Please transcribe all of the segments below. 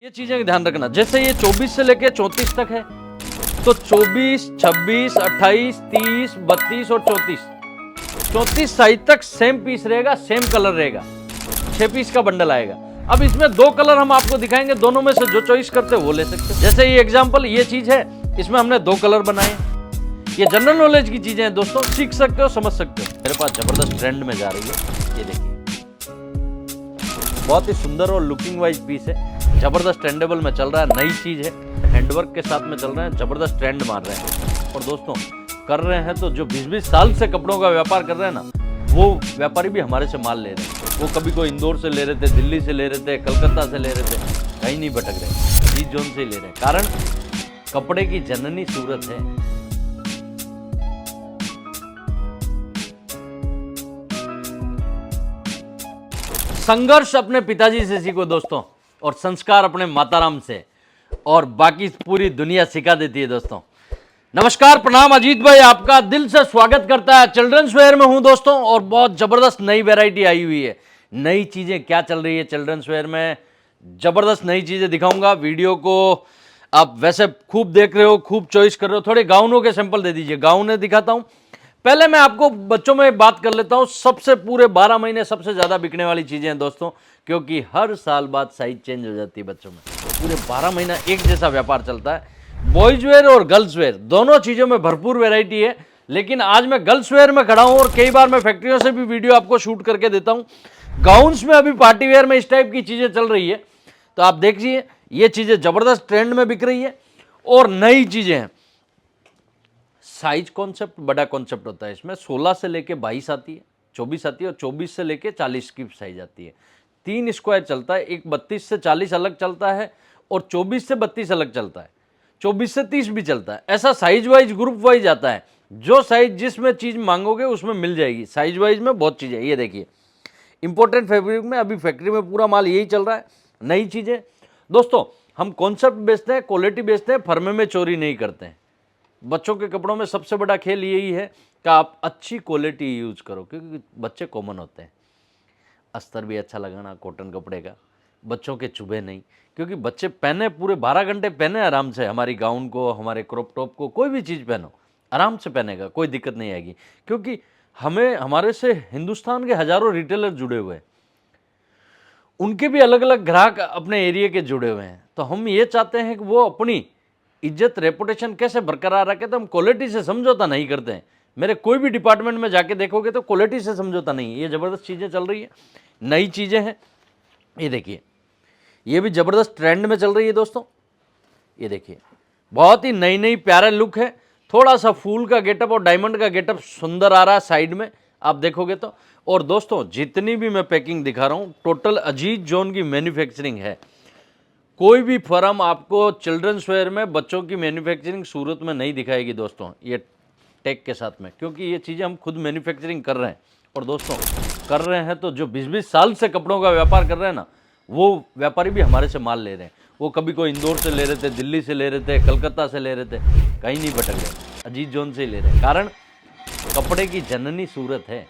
ये चीजें का ध्यान रखना। जैसे ये 24 से लेके 34 तक है, तो 24, 26, 28, 30, 32 और 34 साइज तक सेम पीस रहेगा, सेम कलर रहेगा। 6 पीस का बंडल आएगा। अब इसमें 2 कलर हम आपको दिखाएंगे, दोनों में से जो चॉइस करते हो वो ले सकते हो। जैसे ये एग्जांपल, ये चीज है, इसमें हमने 2 कलर बनाए। ये जनरल नॉलेज की चीजें हैं दोस्तों, सीख सकते हो, समझ सकते हो। मेरे पास जबरदस्त ट्रेंड में जा रही है, ये देखिए, बहुत ही सुंदर और लुकिंग वाइज पीस है। जबरदस्त ट्रेंडेबल में चल रहा है, नई चीज है, हैंडवर्क के साथ में चल रहे हैं, जबरदस्त ट्रेंड मार रहे हैं। और दोस्तों कर रहे हैं तो जो 20-20 साल से कपड़ों का व्यापार कर रहे हैं ना, वो व्यापारी भी हमारे से माल ले रहे हैं। वो कभी कोई इंदौर से ले रहे थे, दिल्ली से ले रहे थे, कलकत्ता से ले रहे थे, कहीं नहीं भटक रहे, जीत जोन से ही ले रहे हैं। कारण कपड़े की जननी सूरत है। संघर्ष अपने पिताजी से सीखो दोस्तों, और संस्कार अपने माताराम से, और बाकी पूरी दुनिया सिखा देती है दोस्तों। नमस्कार, प्रणाम, अजीत भाई आपका दिल से स्वागत करता है। चिल्ड्रंस वेयर में हूं दोस्तों, और बहुत जबरदस्त नई वैरायटी आई हुई है। नई चीजें क्या चल रही है चिल्ड्रंस वेयर में, जबरदस्त नई चीजें दिखाऊंगा। वीडियो को आप वैसे खूब देख रहे हो, खूब चॉइस कर रहे हो। थोड़े गाउनों के सैंपल दे दीजिए, गाउन दिखाता हूं। पहले मैं आपको बच्चों में बात कर लेता हूं। सबसे पूरे 12 महीने सबसे ज्यादा बिकने वाली चीजें हैं दोस्तों, क्योंकि हर साल बाद साइज चेंज हो जाती है बच्चों में। पूरे 12 महीना एक जैसा व्यापार चलता है। बॉयज वेयर और गर्ल्स वेयर दोनों चीजों में भरपूर वैरायटी है। लेकिन आज मैं गर्ल्स वेयर में खड़ा हूं, और कई बार मैं फैक्ट्रियों से भी वीडियो आपको शूट करके देता हूं। गाउन्स में अभी पार्टी वेयर में इस टाइप की चीजें चल रही है, तो आप देखिए, ये चीजें जबरदस्त ट्रेंड में बिक रही है और नई चीजें हैं। साइज कॉन्सेप्ट बड़ा कॉन्सेप्ट होता है इसमें। 16 से लेके 22 आती है, 24 आती है, और 24 से लेके 40 की साइज आती है। 3 स्क्वायर चलता है, एक 32 से 40 अलग चलता है, और 24 से 32 अलग चलता है, 24 से 30 भी चलता है। ऐसा साइज वाइज, ग्रुप वाइज आता है। जो साइज जिसमें चीज मांगोगे उसमें मिल जाएगी। साइज वाइज में बहुत चीजें, ये देखिए, इंपोर्टेंट फैब्रिक में अभी फैक्ट्री में पूरा माल यही चल रहा है, नई चीजें दोस्तों। हम कॉन्सेप्ट बेचते हैं, क्वालिटी बेचते हैं, फर्मे में चोरी नहीं करते हैं। बच्चों के कपड़ों में सबसे बड़ा खेल यही है कि आप अच्छी क्वालिटी यूज करो, क्योंकि बच्चे कॉमन होते हैं। अस्तर भी अच्छा लगाना कॉटन कपड़े का, बच्चों के चुभे नहीं, क्योंकि बच्चे पहने पूरे 12 घंटे पहने आराम से। हमारी गाउन को, हमारे क्रॉप टॉप को, कोई भी चीज़ पहनो आराम से पहनेगा, कोई दिक्कत नहीं आएगी। क्योंकि हमें, हमारे से हिंदुस्तान के हजारों रिटेलर जुड़े हुए हैं, उनके भी अलग अलग ग्राहक अपने एरिया के जुड़े हुए हैं। तो हम ये चाहते हैं कि वो अपनी इज्जत, रेपुटेशन कैसे बरकरार रखे, तो हम क्वालिटी से समझौता नहीं करते हैं। मेरे कोई भी डिपार्टमेंट में जाके देखोगे तो क्वालिटी से समझौता नहीं है। ये जबरदस्त चीज़ें चल रही है, नई चीज़ें हैं। ये देखिए, ये भी जबरदस्त ट्रेंड में चल रही है दोस्तों। ये देखिए, बहुत ही नई नई प्यारा लुक है। थोड़ा सा फूल का गेटअप और डायमंड का गेटअप सुंदर आ रहा है साइड में, आप देखोगे तो। और दोस्तों जितनी भी मैं पैकिंग दिखा रहा हूँ, टोटल अजीत जोन की मैन्युफैक्चरिंग है। कोई भी फर्म आपको चिल्ड्रंस वेयर में बच्चों की मैन्युफैक्चरिंग सूरत में नहीं दिखाएगी दोस्तों, ये टेक के साथ में, क्योंकि ये चीज़ें हम खुद मैन्युफैक्चरिंग कर रहे हैं। और दोस्तों कर रहे हैं तो जो 20-20 साल से कपड़ों का व्यापार कर रहे हैं ना, वो व्यापारी भी हमारे से माल ले रहे हैं। वो कभी कोई इंदौर से ले रहे थे, दिल्ली से ले रहे थे, कलकत्ता से ले रहे थे, कहीं नहीं भटक रहे, अजीत जोन से ही ले रहे हैं। कारण कपड़े की जननी सूरत है।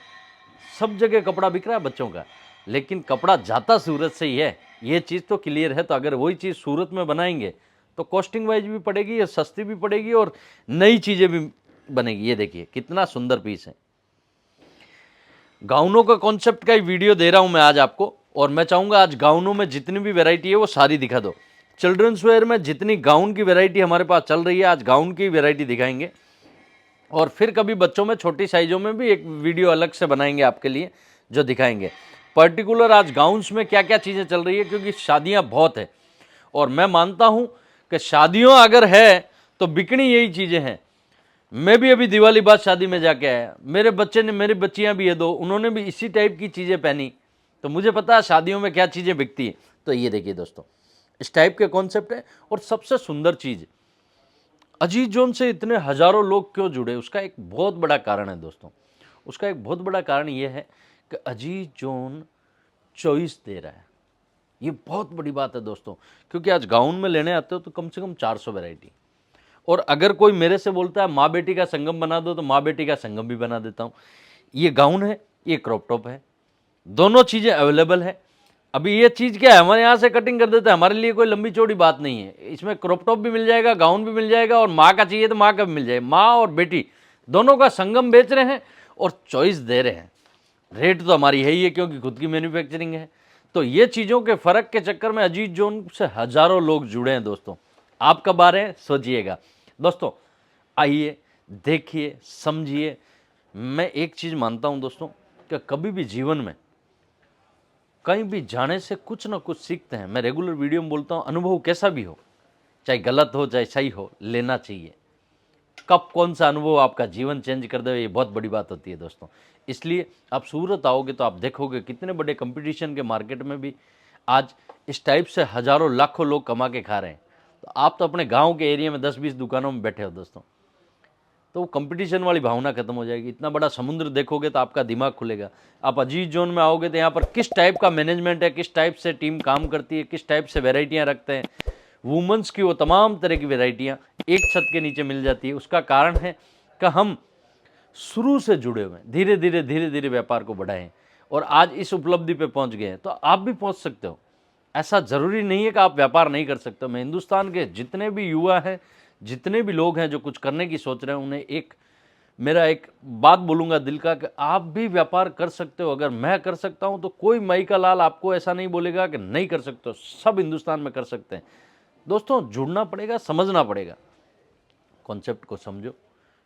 सब जगह कपड़ा बिक रहा है बच्चों का, लेकिन कपड़ा जाता सूरत से ही है, ये चीज़ तो क्लियर है। तो अगर वही चीज़ सूरत में बनाएंगे तो कॉस्टिंग वाइज भी पड़ेगी, ये सस्ती भी पड़ेगी, और नई चीज़ें भी बनेगी। ये देखिए कितना सुंदर पीस है। गाउनों का कॉन्सेप्ट का ही वीडियो दे रहा हूं मैं आज आपको, और मैं चाहूँगा आज गाउनों में जितनी भी वैरायटी है वो सारी दिखा दो। चिल्ड्रंस वेयर में जितनी गाउन की वैरायटी हमारे पास चल रही है, आज गाउन की वैरायटी दिखाएंगे। और फिर कभी बच्चों में छोटी साइजों में भी एक वीडियो अलग से बनाएंगे आपके लिए, जो दिखाएंगे पर्टिकुलर आज गाउन्स में क्या क्या चीज़ें चल रही है। क्योंकि शादियां बहुत है, और मैं मानता हूं कि शादियों अगर है तो बिकनी यही चीज़ें हैं। मैं भी अभी दिवाली बाद शादी में जाके आया, मेरे बच्चे ने, मेरी बच्चियां भी है 2, उन्होंने भी इसी टाइप की चीज़ें पहनी, तो मुझे पता है शादियों में क्या चीज़ें बिकती है। तो ये देखिए दोस्तों, इस टाइप के कॉन्सेप्ट है। और सबसे सुंदर चीज़, अजीत जोन से इतने हजारों लोग क्यों जुड़े, उसका एक बहुत बड़ा कारण है दोस्तों। उसका एक बहुत बड़ा कारण ये है कि अजीत जोन चॉइस दे रहा है। ये बहुत बड़ी बात है दोस्तों, क्योंकि आज गाउन में लेने आते हो तो कम से कम 400 वैरायटी। और अगर कोई मेरे से बोलता है माँ बेटी का संगम बना दो, तो माँ बेटी का संगम भी बना देता हूँ। ये गाउन है, ये क्रॉप टॉप है, दोनों चीज़ें अवेलेबल है। अभी ये चीज़ क्या है, हमारे यहाँ से कटिंग कर देते हैं, हमारे लिए कोई लंबी चौड़ी बात नहीं है। इसमें क्रॉप टॉप भी मिल जाएगा, गाउन भी मिल जाएगा, और माँ का चाहिए तो माँ का भी मिल जाएगा। माँ और बेटी दोनों का संगम बेच रहे हैं और चॉइस दे रहे हैं। रेट तो हमारी है ही है क्योंकि खुद की मैन्युफैक्चरिंग है। तो ये चीज़ों के फ़र्क के चक्कर में अजीत जोन से हज़ारों लोग जुड़े हैं दोस्तों। आप कब आ रहे हैं सोचिएगा दोस्तों, आइए देखिए समझिए। मैं एक चीज़ मानता हूं दोस्तों कि कभी भी जीवन में कहीं भी जाने से कुछ ना कुछ सीखते हैं। मैं रेगुलर वीडियो में बोलता हूं, अनुभव कैसा भी हो, चाहे गलत हो चाहे सही हो, लेना चाहिए। कब कौन सा अनुभव आपका जीवन चेंज कर दे, ये बहुत बड़ी बात होती है दोस्तों। इसलिए आप सूरत आओगे तो आप देखोगे कितने बड़े कंपटीशन के मार्केट में भी आज इस टाइप से हज़ारों लाखों लोग कमा के खा रहे हैं। तो आप तो अपने गांव के एरिया में 10-20 दुकानों में बैठे हो दोस्तों, तो कंपटीशन वाली भावना खत्म हो जाएगी। इतना बड़ा समुद्र देखोगे तो आपका दिमाग खुलेगा। आप अजीत जोन में आओगे तो यहाँ पर किस टाइप का मैनेजमेंट है, किस टाइप से टीम काम करती है, किस टाइप से वेराइटियाँ रखते हैं। वुमेंस की वो तमाम तरह की वेराइटियाँ एक छत के नीचे मिल जाती है। उसका कारण है कि हम शुरू से जुड़े हुए हैं, धीरे धीरे व्यापार को बढ़ाएं और आज इस उपलब्धि पे पहुंच गए हैं। तो आप भी पहुंच सकते हो। ऐसा ज़रूरी नहीं है कि आप व्यापार नहीं कर सकते हो। मैं हिंदुस्तान के जितने भी युवा हैं, जितने भी लोग हैं जो कुछ करने की सोच रहे हैं, उन्हें मेरा एक बात बोलूँगा दिल का कि आप भी व्यापार कर सकते हो। अगर मैं कर सकता हूँ तो कोई मई का लाल आपको ऐसा नहीं बोलेगा कि नहीं कर सकते हो। सब हिंदुस्तान में कर सकते हैं दोस्तों। जुड़ना पड़ेगा, समझना पड़ेगा, कॉन्सेप्ट को समझो,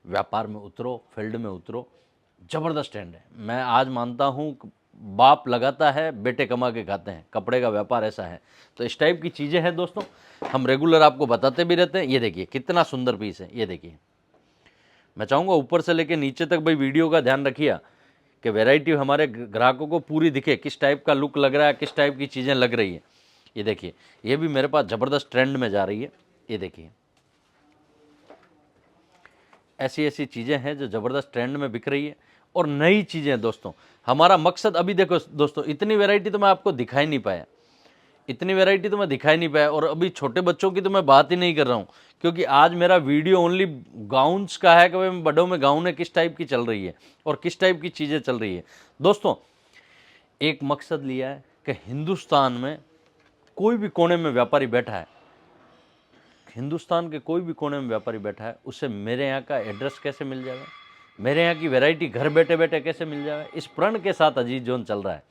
व्यापार में उतरो, फील्ड में उतरो। ज़बरदस्त ट्रेंड है। मैं आज मानता हूँ बाप लगाता है, बेटे कमा के खाते हैं। कपड़े का व्यापार ऐसा है। तो इस टाइप की चीज़ें हैं दोस्तों, हम रेगुलर आपको बताते भी रहते हैं। ये देखिए कितना सुंदर पीस है, ये देखिए। मैं चाहूँगा ऊपर से लेके नीचे तक भाई वीडियो का ध्यान रखिए कि वैरायटी हमारे ग्राहकों को पूरी दिखे, किस टाइप का लुक लग रहा है, किस टाइप की चीज़ें लग रही है। ये देखिए, ये भी मेरे पास ज़बरदस्त ट्रेंड में जा रही है। ये देखिए, ऐसी ऐसी चीज़ें हैं जो ज़बरदस्त ट्रेंड में बिक रही है और नई चीज़ें दोस्तों। हमारा मकसद अभी देखो दोस्तों, इतनी वैरायटी तो मैं आपको दिखाई नहीं पाया, इतनी वैरायटी तो मैं दिखाई नहीं पाया। और अभी छोटे बच्चों की तो मैं बात ही नहीं कर रहा हूँ, क्योंकि आज मेरा वीडियो ओनली गाउन्स का है कि भाई बड़ों में गाउन है किस टाइप की चल रही है और किस टाइप की चीज़ें चल रही है। दोस्तों एक मकसद लिया है कि हिंदुस्तान में कोई भी कोने में व्यापारी बैठा है, हिंदुस्तान के कोई भी कोने में व्यापारी बैठा है, उसे मेरे यहाँ का एड्रेस कैसे मिल जाएगा, मेरे यहाँ की वैरायटी घर बैठे बैठे कैसे मिल जाएगा। इस प्रण के साथ अजीत जोन चल रहा है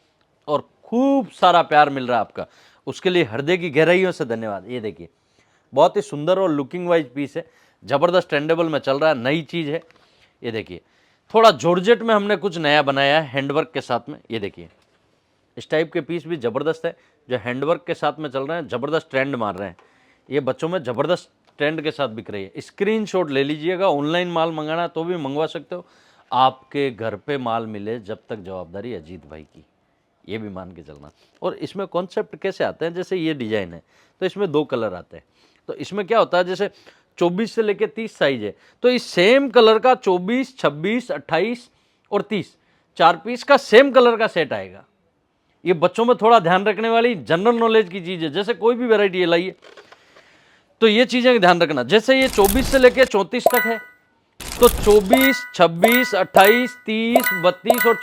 और खूब सारा प्यार मिल रहा है आपका। उसके लिए हृदय की गहराइयों से धन्यवाद। ये देखिए, बहुत ही सुंदर और लुकिंग वाइज पीस है, ज़बरदस्त ट्रेंडेबल में चल रहा है, नई चीज़ है। ये देखिए, थोड़ा जॉर्जेट में हमने कुछ नया बनाया है हैंडवर्क के साथ में। ये देखिए, इस टाइप के पीस भी ज़बरदस्त है जो हैंडवर्क के साथ में चल रहे हैं, ज़बरदस्त ट्रेंड मार रहे हैं। ये बच्चों में ज़बरदस्त ट्रेंड के साथ बिक रही है। स्क्रीनशॉट ले लीजिएगा। ऑनलाइन माल मंगाना तो भी मंगवा सकते हो, आपके घर पे माल मिले जब तक जवाबदारी अजीत भाई की, ये भी मान के चलना। और इसमें कॉन्सेप्ट कैसे आते हैं, जैसे ये डिज़ाइन है तो इसमें 2 कलर आते हैं। तो इसमें क्या होता है, जैसे 24 से लेके 30 साइज है, तो इस सेम कलर का 24, 26, 28 और 30 4 पीस का सेम कलर का सेट आएगा। ये बच्चों में थोड़ा ध्यान रखने वाली जनरल नॉलेज की चीज़ है। जैसे कोई भी वैरायटी लाइए तो ये चीज़ें ध्यान रखना। जैसे ये 24 से लेके 34 तक है, तो 24, 26, 28, 30, 32 और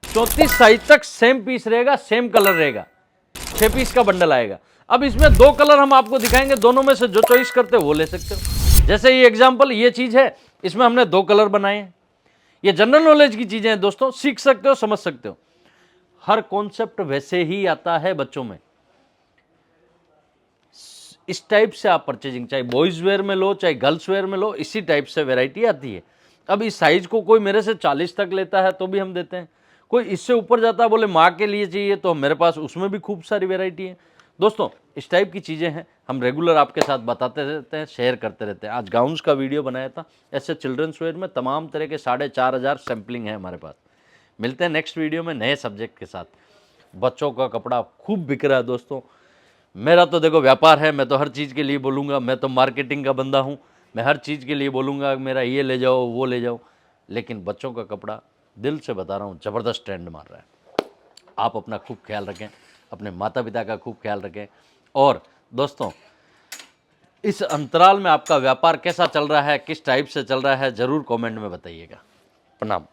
34 साइज तक सेम पीस रहेगा, सेम कलर रहेगा। 6 पीस का बंडल आएगा। अब इसमें 2 कलर हम आपको दिखाएंगे, दोनों में से जो चॉइस करते हो वो ले सकते हो। जैसे ये एग्जांपल, ये चीज़ है, इसमें हमने 2 कलर बनाए हैं। ये जनरल नॉलेज की चीज़ें हैं दोस्तों, सीख सकते हो, समझ सकते हो। हर कॉन्सेप्ट वैसे ही आता है बच्चों में। इस टाइप से आप परचेजिंग, चाहे बॉयज़ वेयर में लो चाहे गर्ल्स वेयर में लो, इसी टाइप से वैरायटी आती है। अब इस साइज को कोई मेरे से 40 तक लेता है तो भी हम देते हैं, कोई इससे ऊपर जाता है बोले माँ के लिए चाहिए तो मेरे पास उसमें भी खूब सारी वैरायटी है। दोस्तों इस टाइप की चीज़ें हैं, हम रेगुलर आपके साथ बताते रहते हैं, शेयर करते रहते हैं। आज गाउन्स का वीडियो बनाया था। ऐसे चिल्ड्रंस वेयर में तमाम तरह के 4,500 सैम्पलिंग है हमारे पास। मिलते हैं नेक्स्ट वीडियो में नए सब्जेक्ट के साथ। बच्चों का कपड़ा खूब बिक रहा है दोस्तों। मेरा तो देखो व्यापार है, मैं तो हर चीज़ के लिए बोलूँगा, मैं तो मार्केटिंग का बंदा हूँ, मैं हर चीज़ के लिए बोलूँगा मेरा ये ले जाओ वो ले जाओ। लेकिन बच्चों का कपड़ा दिल से बता रहा हूँ ज़बरदस्त ट्रेंड मार रहा है। आप अपना खूब ख्याल रखें, अपने माता पिता का खूब ख्याल रखें। और दोस्तों इस अंतराल में आपका व्यापार कैसा चल रहा है, किस टाइप से चल रहा है, ज़रूर कमेंट में बताइएगा। प्रणाम।